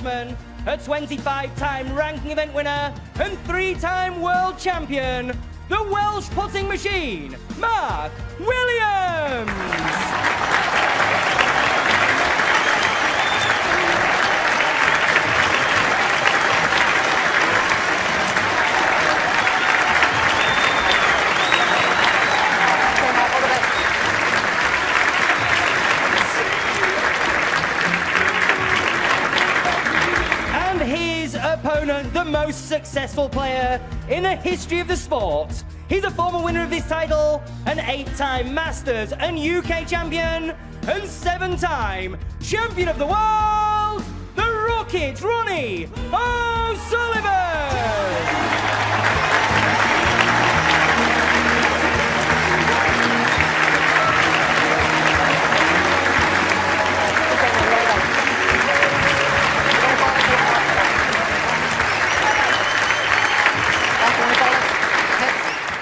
sportsman, a 25-time ranking event winner, and 3-time world champion, the Welsh putting machine, Mark Williams! Opponent, the most successful player in the history of the sport. He's a former winner of this title, an 8-time Masters and UK champion, and 7-time champion of the world, the Rocket's Ronnie O'Sullivan!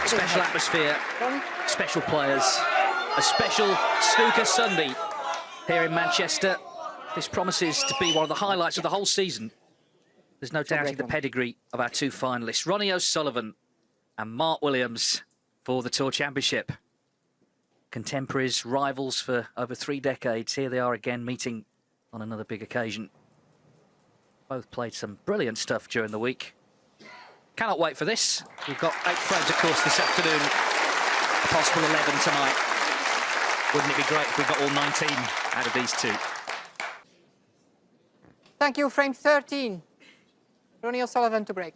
Special atmosphere, special players, a special snooker Sunday here in Manchester. This promises to be one of the highlights of the whole season. There's no doubting the pedigree of our two finalists, Ronnie O'Sullivan and Mark Williams, for the Tour Championship. Contemporaries, rivals for over 3 decades. Here they are again meeting on another big occasion. Both played some brilliant stuff during the week. Cannot wait for this. We've got 8 frames, of course, this afternoon. A possible 11 tonight. Wouldn't it be great if we got all 19 out of these 2? Thank you. Frame 13. Ronnie O'Sullivan to break.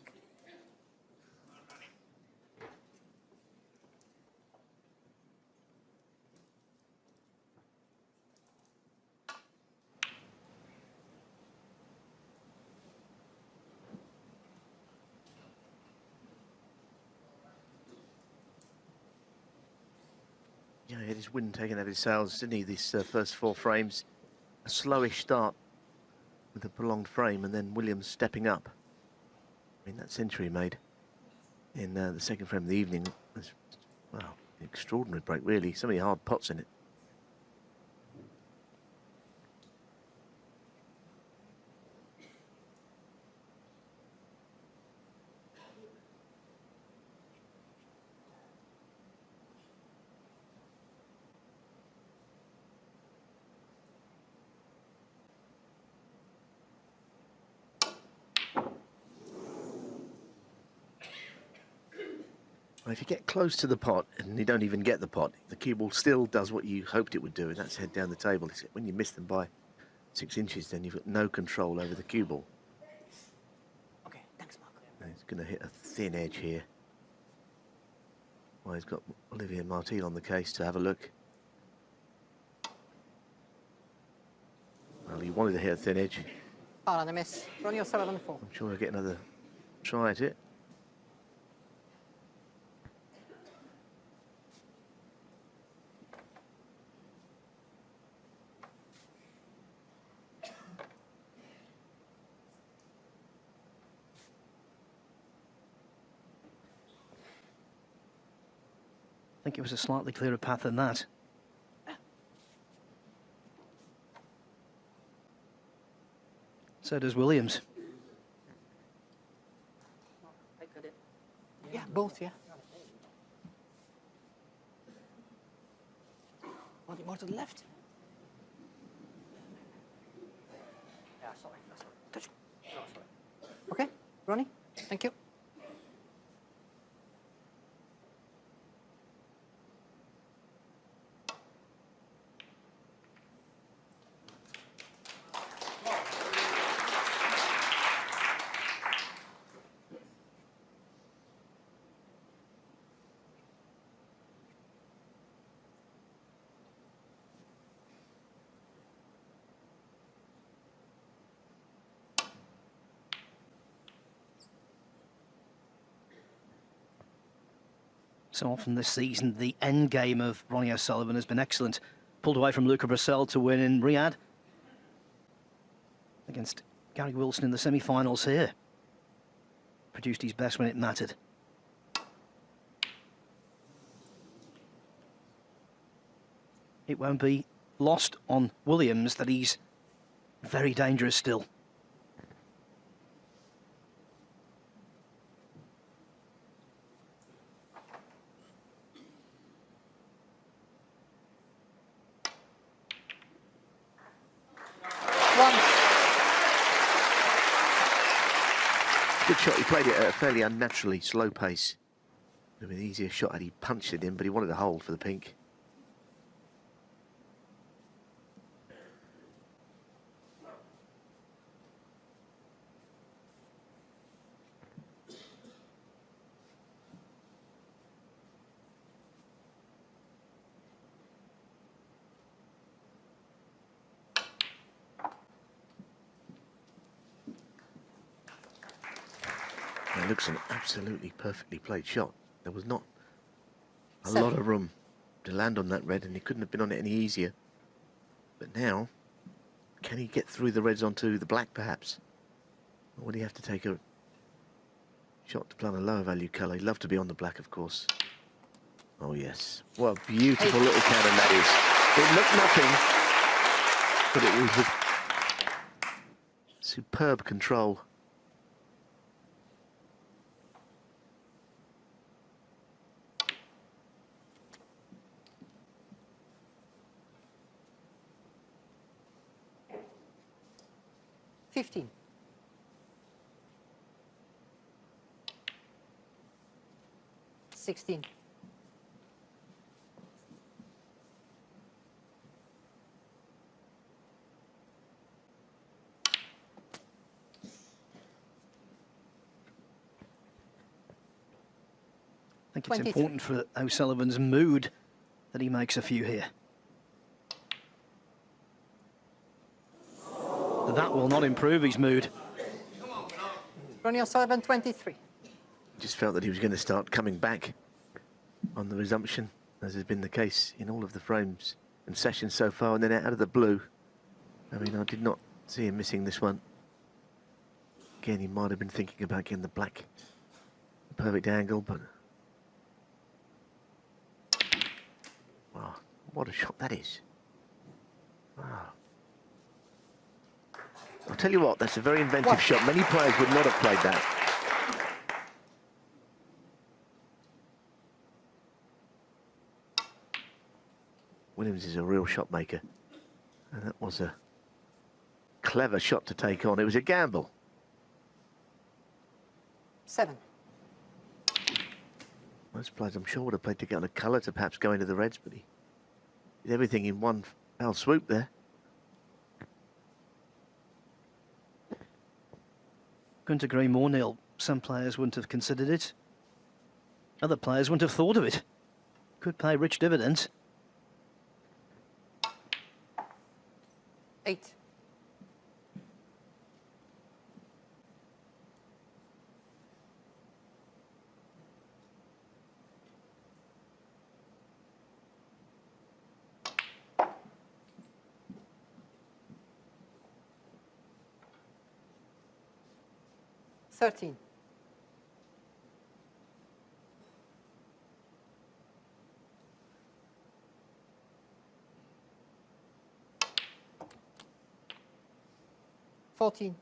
Yeah, he had his wind taken out of his sails, didn't he, these first 4 frames. A slowish start with a prolonged frame, and then Williams stepping up. I mean, that century he made in the second frame of the evening was, well, an extraordinary break, really. So many hard pots in it. Well, if you get close to the pot and you don't even get the pot, the cue ball still does what you hoped it would do, and that's head down the table. When you miss them by 6 inches, then you've got no control over the cue ball. Okay, thanks, Mark. And he's going to hit a thin edge here. Well, he's got Olivier Martil on the case to have a look. Well, he wanted to hit a thin edge. Par on the miss. Ronnie O'Sullivan 4. I'm sure he'll get another try at it. I think it was a slightly clearer path than that. So does Williams. Yeah, both, yeah. More to the left. Yeah, sorry. Touch. No, sorry. Okay, Ronnie, thank you. So often this season, the end game of Ronnie O'Sullivan has been excellent. Pulled away from Luca Bracel to win in Riyadh against Gary Wilson in the semi-finals here. Produced his best when it mattered. It won't be lost on Williams that he's very dangerous still. good shot. He played it at a fairly unnaturally slow pace. It would have been an easier shot had he punched it in, but he wanted to hold for the pink. It looks an absolutely perfectly played shot. There was not a lot of room to land on that red, and he couldn't have been on it any easier. But now, can he get through the reds onto the black, perhaps? Or would he have to take a shot to play on a lower value colour? He'd love to be on the black, of course. Oh, yes. What a beautiful little cannon that is. It looked nothing, but it was with superb control. $15. $16. I think it's important for O'Sullivan's mood that he makes a few here. That will not improve his mood. Ronnie O'Sullivan, 23. Just felt that he was going to start coming back on the resumption, as has been the case in all of the frames and sessions so far, and then out of the blue. I mean, I did not see him missing this one. Again, he might have been thinking about getting the black perfect angle, but... Wow, what a shot that is. Wow. I'll tell you what, that's a very inventive shot. Many players would not have played that. Williams is a real shot maker. And that was a clever shot to take on. It was a gamble. 7. Most players, I'm sure, would have played to get on a colour to perhaps go into the reds, but he did everything in one foul swoop there. Couldn't agree more, Neil. Some players wouldn't have considered it. Other players wouldn't have thought of it. Could pay rich dividends. 8. $13. $14.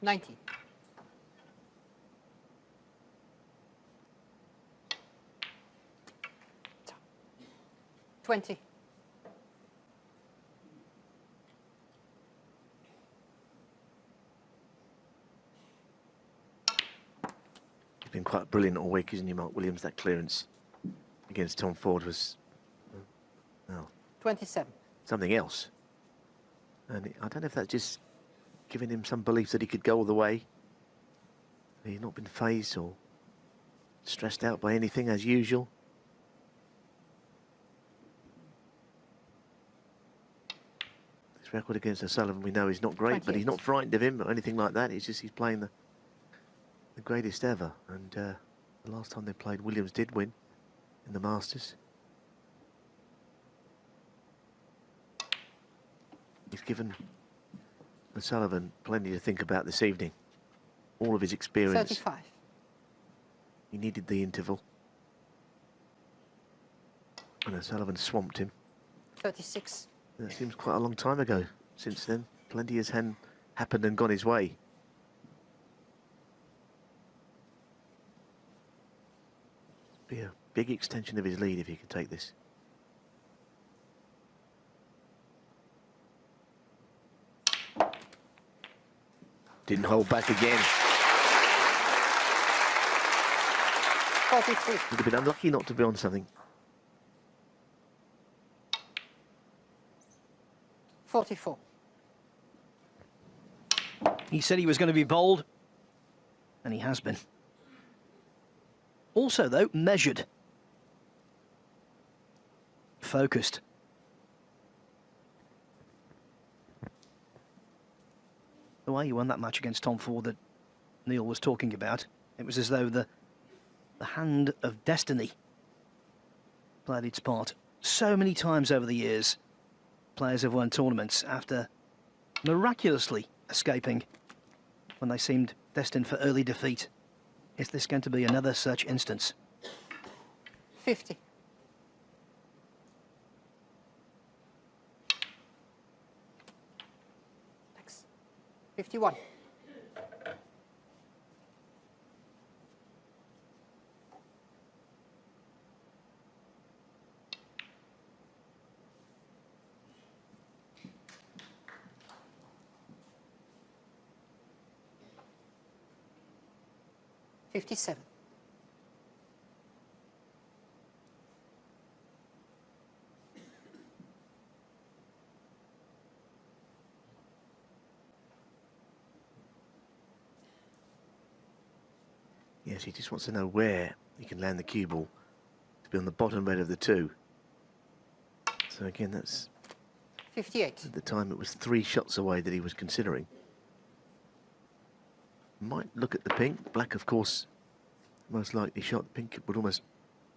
$19. 20. He's been quite brilliant all week, isn't he, Mark Williams? That clearance against Tom Ford was, well, 27. something else. And I don't know if that's just giving him some belief that he could go all the way. He's not been fazed or stressed out by anything as usual. His record against O'Sullivan, we know, is not great, 28. but he's not frightened of him or anything like that. It's just he's playing the greatest ever. And the last time they played, Williams did win in the Masters. He's given O'Sullivan plenty to think about this evening. All of his experience. 35. He needed the interval. And O'Sullivan swamped him. 36. That seems quite a long time ago. Since then, plenty has happened and gone his way. Be a big extension of his lead if he could take this. Didn't hold back again. 43. Would have been unlucky not to be on something. 44. He said he was going to be bold, and he has been. Also, though, measured. Focused. The way he won that match against Tom Ford that Neil was talking about, it was as though the hand of destiny played its part. So many times over the years, players have won tournaments after miraculously escaping when they seemed destined for early defeat. Is this going to be another such instance? 50. Next. 51. 57. Yes, he just wants to know where he can land the cue ball to be on the bottom red of the two. So again, that's 58. at the time it was 3 shots away that he was considering. Might look at the pink. Black, of course, most likely shot. Pink would almost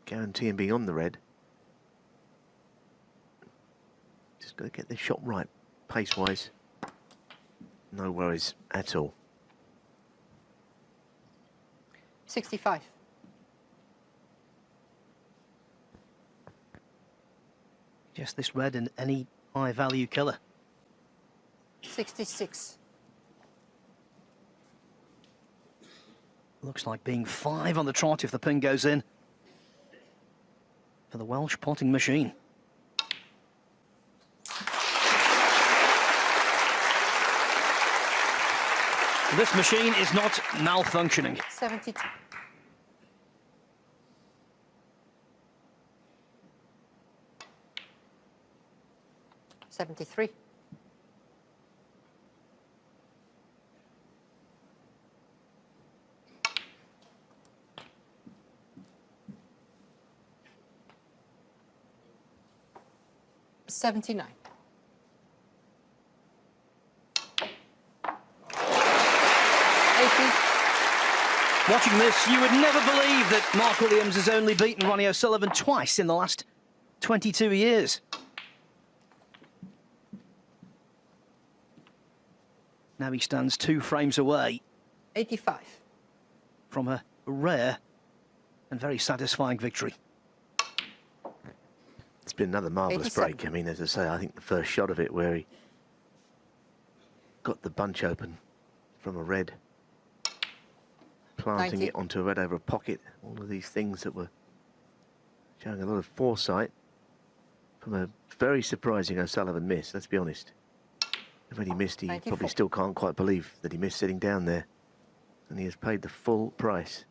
guarantee him being on the red. Just got to get this shot right, pace-wise. No worries at all. 65. Just this red in any high-value colour. 66. Looks like being 5 on the trot if the pin goes in for the Welsh potting machine. This machine is not malfunctioning. 72. $73. $79. Watching this, you would never believe that Mark Williams has only beaten Ronnie O'Sullivan twice in the last 22 years. Now he stands 2 frames away 85. from a rare and very satisfying victory. It's been another marvellous 87. break. I mean, as I say, I think the first shot of it where he got the bunch open from a red, planting 90. it onto a red over a pocket, all of these things that were showing a lot of foresight from a very surprising O'Sullivan miss, let's be honest. When he missed, he 94. probably still can't quite believe that he missed sitting down there. And he has paid the full price.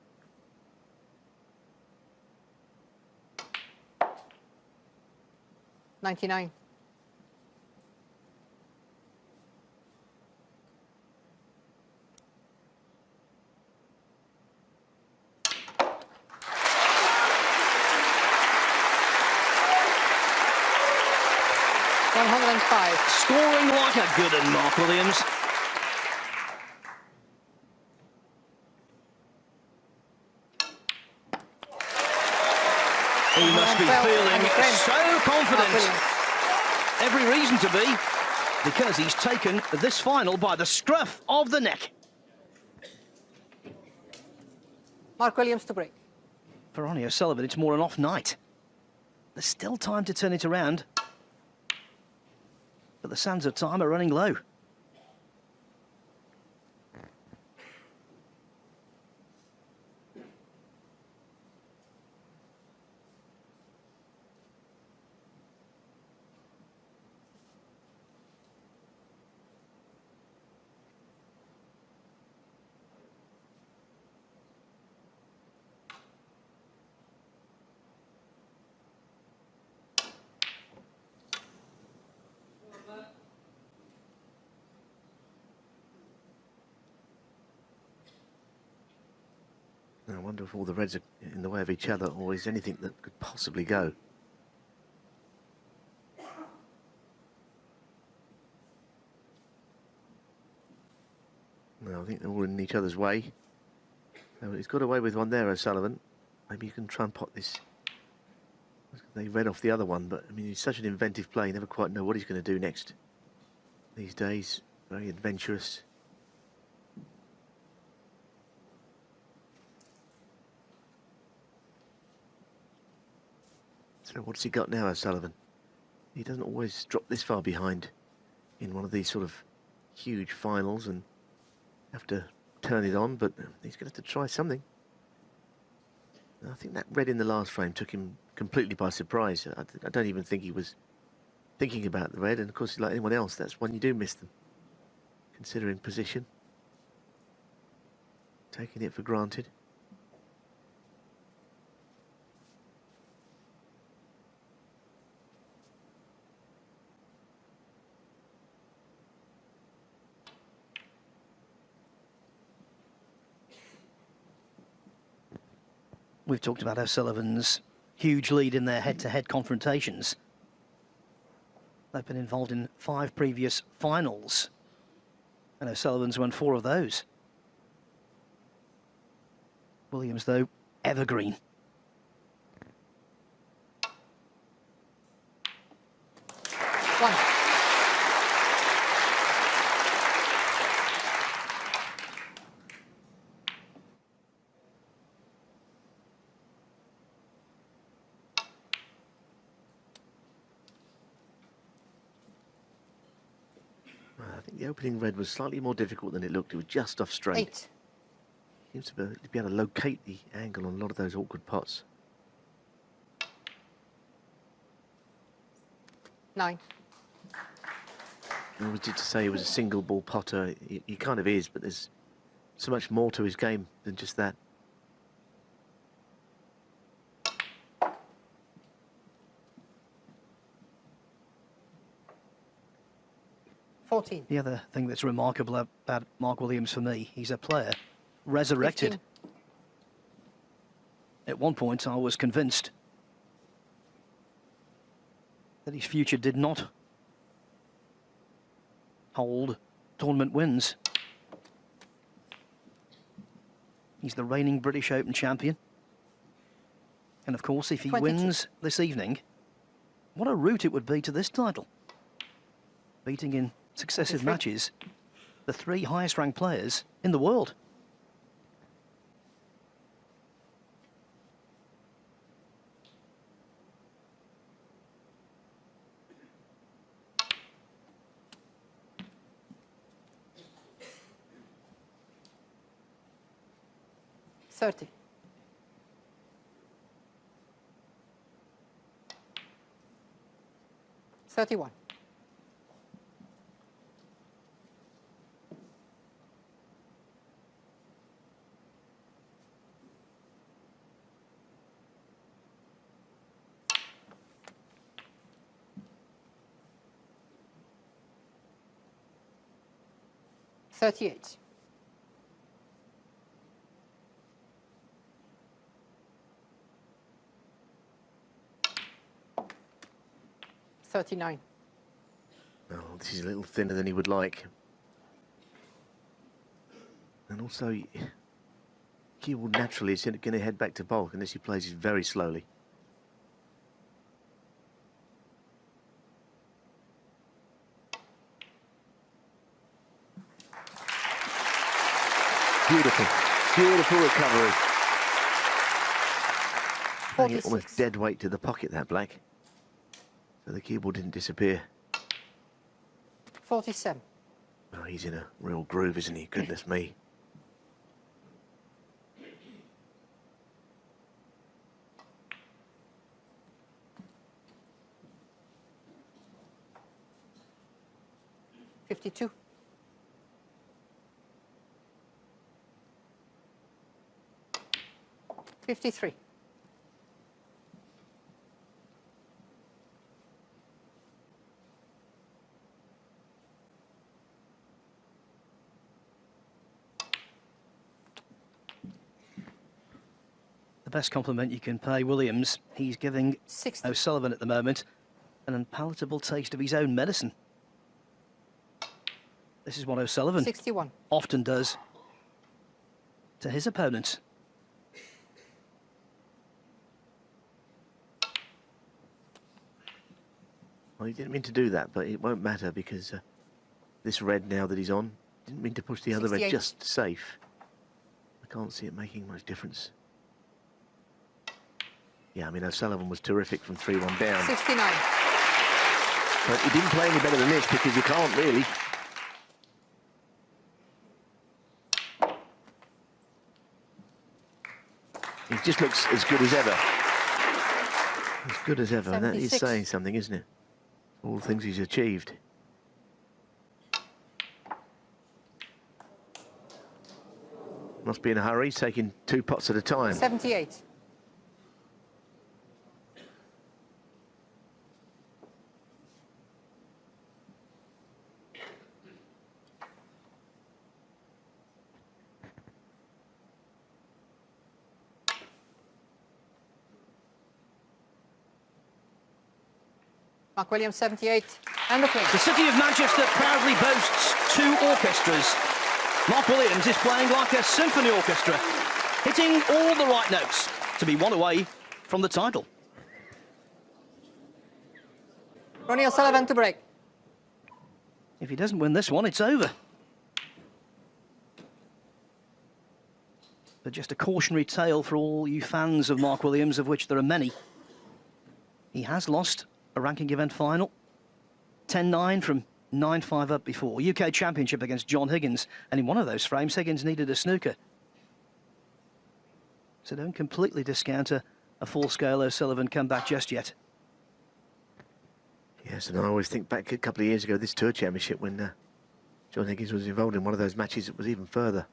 $99. $105. Scoring like a good one, Mark Williams. He must be feeling so confident. Every reason to be, because he's taken this final by the scruff of the neck. Mark Williams to break. For Ronnie O'Sullivan, it's more an off night. There's still time to turn it around, but the sands of time are running low. wonder if all the reds are in the way of each other, or is anything that could possibly go. No, I think they're all in each other's way. So he's got away with one there, O'Sullivan. Maybe you can try and pot this. They read off the other one, but I mean, he's such an inventive player, you never quite know what he's going to do next. These days, very adventurous. So what's he got now, O'Sullivan? He doesn't always drop this far behind in one of these sort of huge finals and have to turn it on, but he's going to have to try something. I think that red in the last frame took him completely by surprise. I don't even think he was thinking about the red, and of course, like anyone else, that's when you do miss them. Considering position. Taking it for granted. We've talked about O'Sullivan's huge lead in their head-to-head confrontations. They've been involved in 5 previous finals, and O'Sullivan's won 4 of those. Williams, though, evergreen. One. I think the opening red was slightly more difficult than it looked. It was just off straight. 8. Seems to be able to locate the angle on a lot of those awkward pots. 9. I always did to say he was a single ball potter. He kind of is, but there's so much more to his game than just that. The other thing that's remarkable about Mark Williams for me, he's a player resurrected. 15. At one point, I was convinced that his future did not hold tournament wins. He's the reigning British Open champion. And of course, if he 22. wins this evening, what a route it would be to this title. Beating in successive 23. matches the 3 highest ranked players in the world. $30. 31. 38. 39. Oh, this is a little thinner than he would like. And also, he will naturally is going to head back to bulk unless he plays it very slowly. Beautiful, beautiful recovery. Bringing it almost 46. dead weight to the pocket, that black. So the cue ball didn't disappear. 47. Oh, he's in a real groove, isn't he? Goodness me. $52. 53. best compliment you can pay Williams. He's giving 60. O'Sullivan at the moment an unpalatable taste of his own medicine. This is what O'Sullivan 61. often does to his opponents. Well, he didn't mean to do that, but it won't matter because this red now that he's on, didn't mean to push the other red 68. just safe. I can't see it making much difference. Yeah, I mean, O'Sullivan was terrific from 3-1 down. 69. But he didn't play any better than this because you can't really. He just looks as good as ever. As good as ever, and that is 76. saying something, isn't it? All the things he's achieved. Must be in a hurry, he's taking 2 pots at a time. 78. Mark Williams, 78, and the free. The city of Manchester proudly boasts 2 orchestras. Mark Williams is playing like a symphony orchestra, hitting all the right notes to be one away from the title. Ronnie O'Sullivan to break. If he doesn't win this one, it's over. But just a cautionary tale for all you fans of Mark Williams, of which there are many. He has lost a ranking event final, 10-9 from 9-5 up before. UK Championship against John Higgins, and in one of those frames, Higgins needed a snooker. So don't completely discount a full-scale O'Sullivan comeback just yet. Yes, and I always think back a couple of years ago, this Tour Championship, when John Higgins was involved in one of those matches that was even further.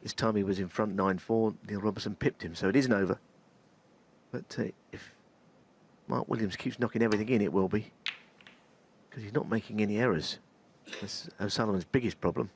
This time he was in front 9-4, Neil Robertson pipped him, so it isn't over. But if Mark Williams keeps knocking everything in, it will be. Because he's not making any errors. That's O'Sullivan's biggest problem.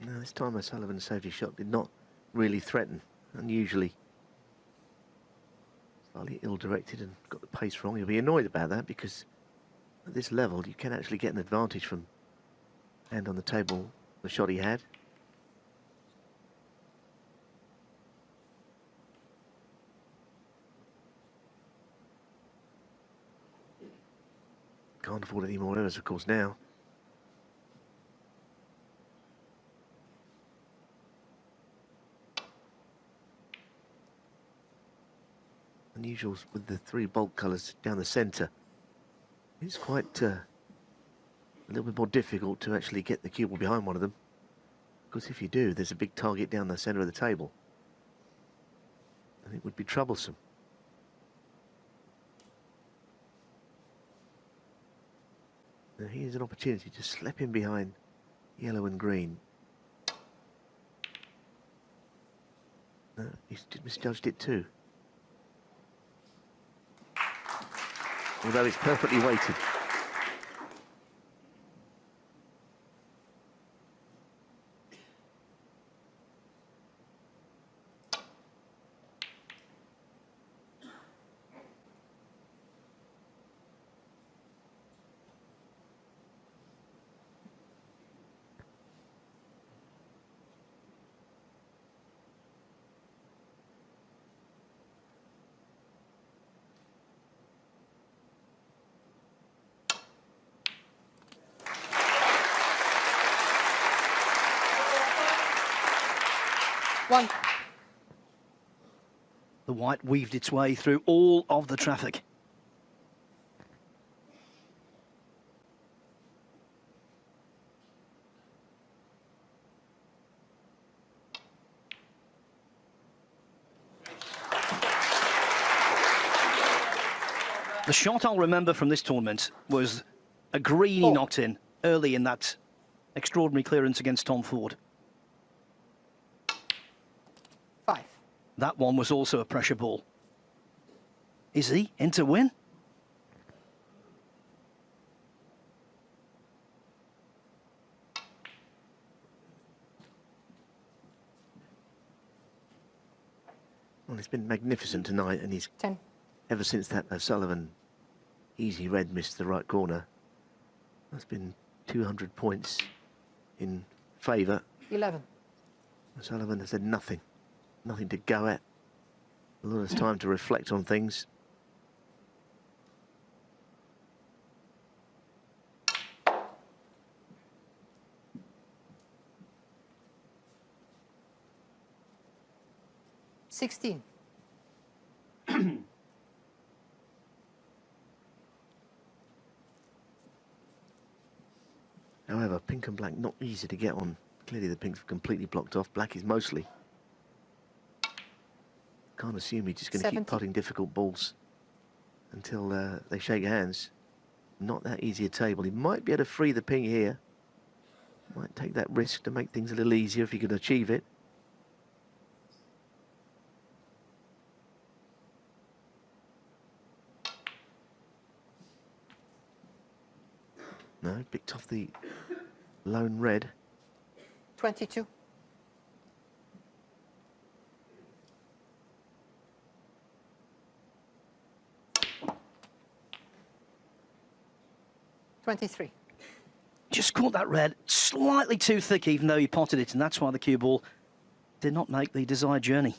No, this time O'Sullivan's safety shot did not really threaten. Unusually slightly ill-directed and got the pace wrong. He'll be annoyed about that because at this level you can actually get an advantage from hand on the table, the shot he had. Can't afford any more errors, of course, now. Unusual with the 3 bolt colours down the centre. It's quite a little bit more difficult to actually get the cue ball behind one of them, because if you do, there's a big target down the centre of the table, and it would be troublesome. Now here's an opportunity to slip in behind yellow and green. He's misjudged it too. Although it's perfectly weighted. One. The white weaved its way through all of the traffic. The shot I'll remember from this tournament was a green he knocked in early in that extraordinary clearance against Tom Ford. 5. That one was also a pressure ball. Is he in to win? Well, it's been magnificent tonight, and he's 10. ever since that O'Sullivan easy red missed the right corner. That's been 200 points in favour. 11. O'Sullivan has had nothing to go at. A lot of time to reflect on things. $16. However, pink and black not easy to get on. Clearly the pink's completely blocked off. Black is mostly. Can't assume he's just going to 70. keep putting difficult balls until they shake hands. Not that easy a table. He might be able to free the pink here. Might take that risk to make things a little easier if he can achieve it. No, picked off the lone red. 22. $23. Just caught that red slightly too thick, even though he potted it, and that's why the cue ball did not make the desired journey.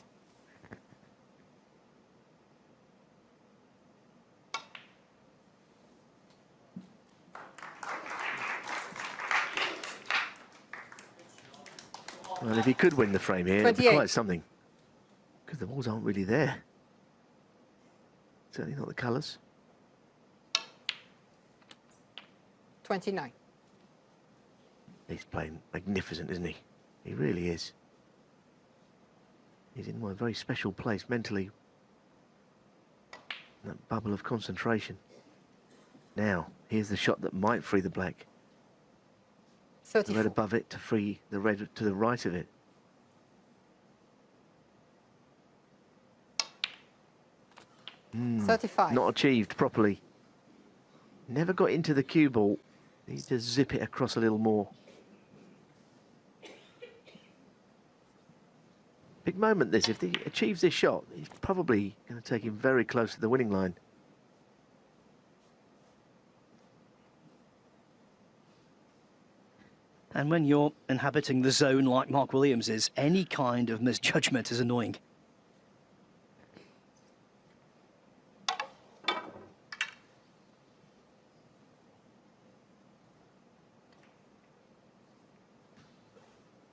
Well, if he could win the frame here, it'd be 28. quite something. Because the balls aren't really there. Certainly not the colours. 29. He's playing magnificent, isn't he? He really is. He's in a very special place mentally. That bubble of concentration. Now, here's the shot that might free the black. The 34. red above it to free the red to the right of it. Mm, 35. not achieved properly. Never got into the cue ball. Needs to zip it across a little more. Big moment this. If he achieves this shot, he's probably going to take him very close to the winning line. And when you're inhabiting the zone like Mark Williams is, any kind of misjudgment is annoying.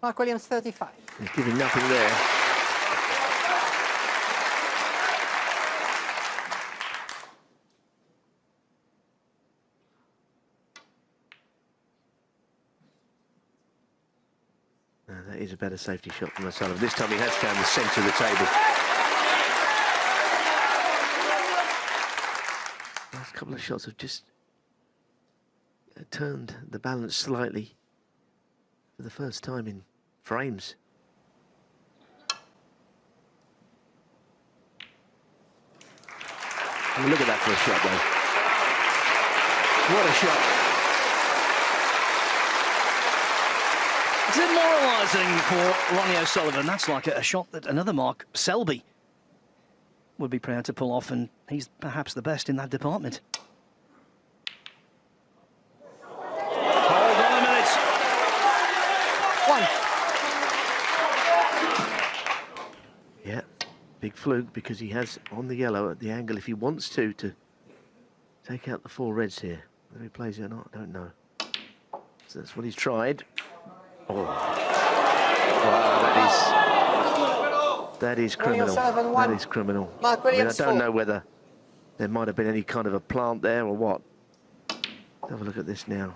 Mark Williams, 35. He's giving nothing there. That is a better safety shot from O'Sullivan. This time he has found the centre of the table. Last couple of shots have just turned the balance slightly for the first time in frames. Look at that for a shot, though. What a shot. It's demoralising for Ronnie O'Sullivan. That's like a shot that another Mark Selby would be proud to pull off, and he's perhaps the best in that department. Hold on a minute. 1. Yeah, big fluke, because he has on the yellow at the angle, if he wants to take out the 4 reds here. Whether he plays it or not, I don't know. So that's what he's tried. Oh, wow, that is criminal. That is criminal. Mark Williams, I don't 4. know whether there might have been any kind of a plant there or what. Have a look at this now.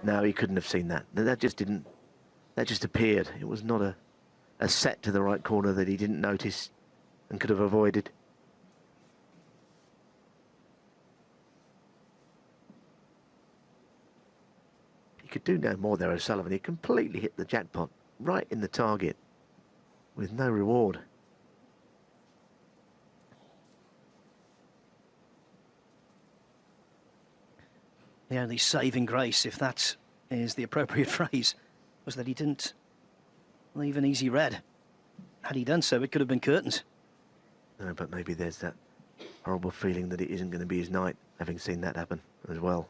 No, he couldn't have seen that. That just didn't. That just appeared. It was not a set to the right corner that he didn't notice and could have avoided. He could do no more there, O'Sullivan. He completely hit the jackpot right in the target with no reward. The only saving grace, if that is the appropriate phrase, was that he didn't leave an easy red. Had he done so, it could have been curtains. No, but maybe there's that horrible feeling that it isn't going to be his night, having seen that happen as well.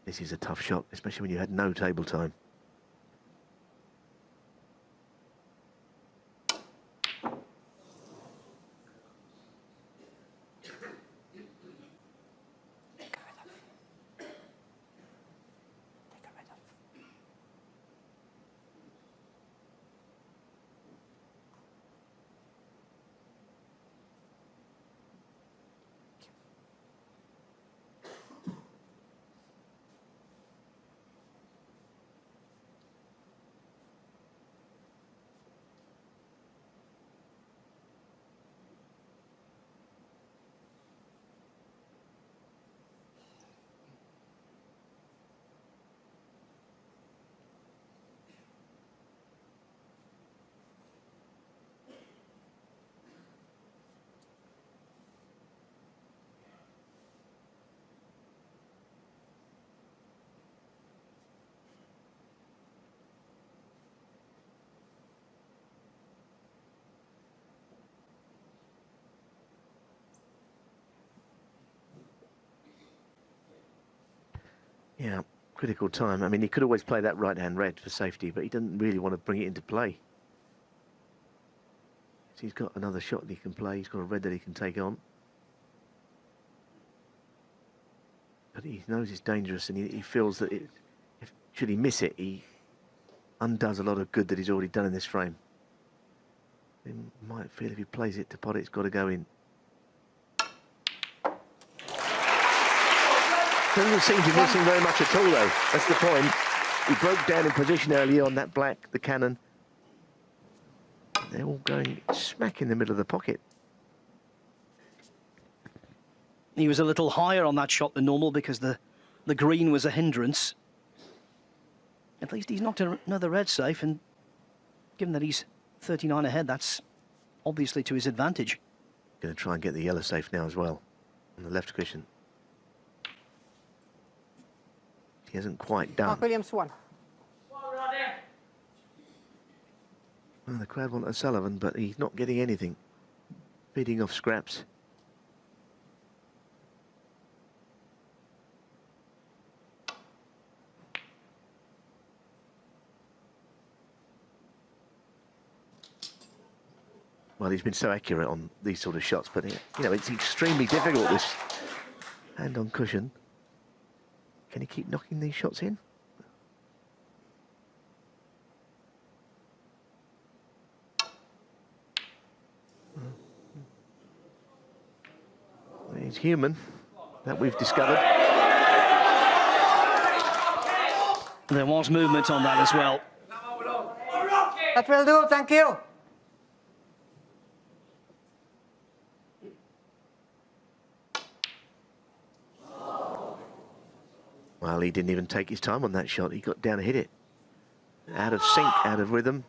This is a tough shot, especially when you had no table time. Yeah, critical time. I mean, he could always play that right-hand red for safety, but he doesn't really want to bring it into play. So he's got another shot that he can play. He's got a red that he can take on. But he knows it's dangerous, and he feels that should he miss it, he undoes a lot of good that he's already done in this frame. He might feel if he plays it to pot, it's got to go in. Doesn't seem to be missing very much at all, though. That's the point. He broke down in position earlier on that black, the cannon. They're all going smack in the middle of the pocket. He was a little higher on that shot than normal because the green was a hindrance. At least he's knocked another red safe, and given that he's 39 ahead, that's obviously to his advantage. Going to try and get the yellow safe now as well, on the left cushion. He hasn't quite done. Mark Williams, 1. Well, the crowd want O'Sullivan, but he's not getting anything. Feeding off scraps. Well, he's been so accurate on these sort of shots, but you know, it's extremely difficult, this hand on cushion. Can he keep knocking these shots in? He's human, that we've discovered. There was movement on that as well. That will do, thank you. Well, he didn't even take his time on that shot. He got down and hit it. Out of sync, out of rhythm.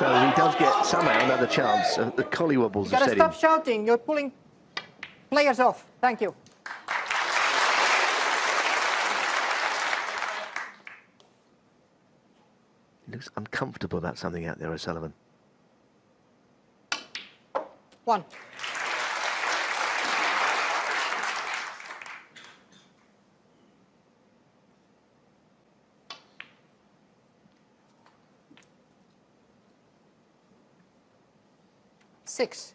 So he does get somehow another chance. The collywobbles You have gotta set stop him. shouting. You're pulling players off. Thank you. He looks uncomfortable about something out there, O'Sullivan. 1. Six.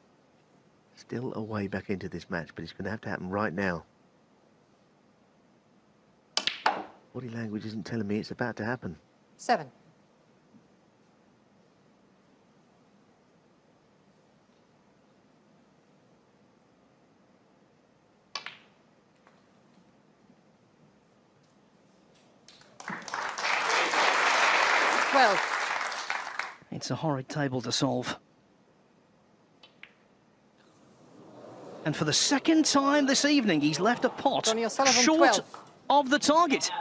Still a way back into this match, but it's going to have to happen right now. Body language isn't telling me it's about to happen. 7. It's a horrid table to solve. And for the second time this evening, he's left a pot RonnieO'Sullivan, short 12. of the target.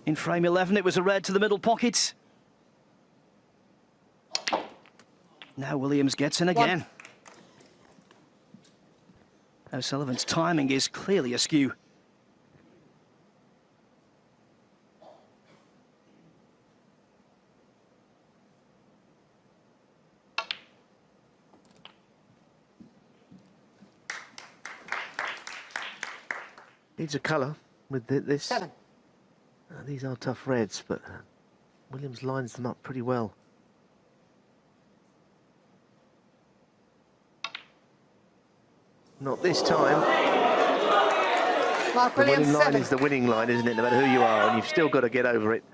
In frame 11, it was a red to the middle pocket. Now Williams gets in again. O'Sullivan's timing is clearly askew. Needs a colour with this. 7. These are tough reds, but Williams lines them up pretty well. Not this time. Mark The Williams, winning line 7. is the winning line, isn't it? No matter who you are, and you've still got to get over it.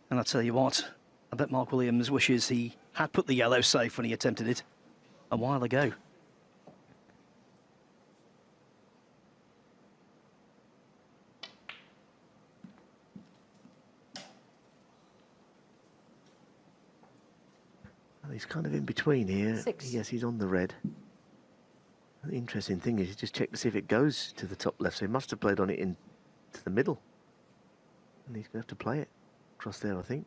And I'll tell you what, I bet Mark Williams wishes he had put the yellow safe when he attempted it a while ago. Well, he's kind of in between here. 6. Yes, he's on the red. The interesting thing is, you just check to see if it goes to the top left. So he must have played on it in to the middle. And he's going to have to play it across there, I think.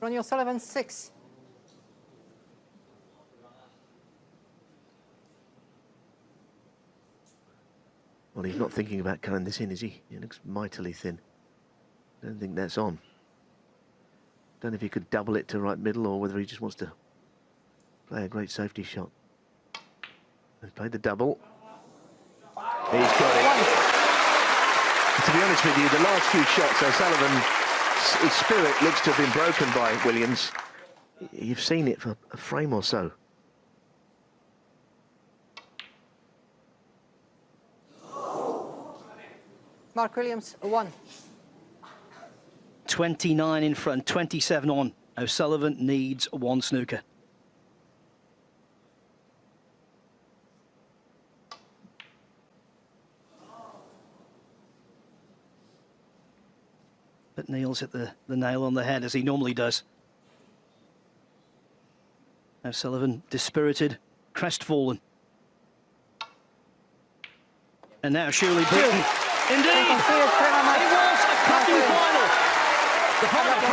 RonnieO'Sullivan, 6. Well, he's not thinking about cutting this in, is he? It looks mightily thin. Don't think that's on. Don't know if he could double it to right middle or whether he just wants to play a great safety shot. He's played the double. He's got it. To be honest with you, the last few shots, O'Sullivan, his spirit looks to have been broken by Williams. You've seen it for a frame or so. Mark Williams, 1. 29 in front, 27 on. O'Sullivan needs 1 snooker. But Neil's hit the nail on the head, as he normally does. O'Sullivan, dispirited, crestfallen. And now surely beaten. Indeed! It was a cracking final. The final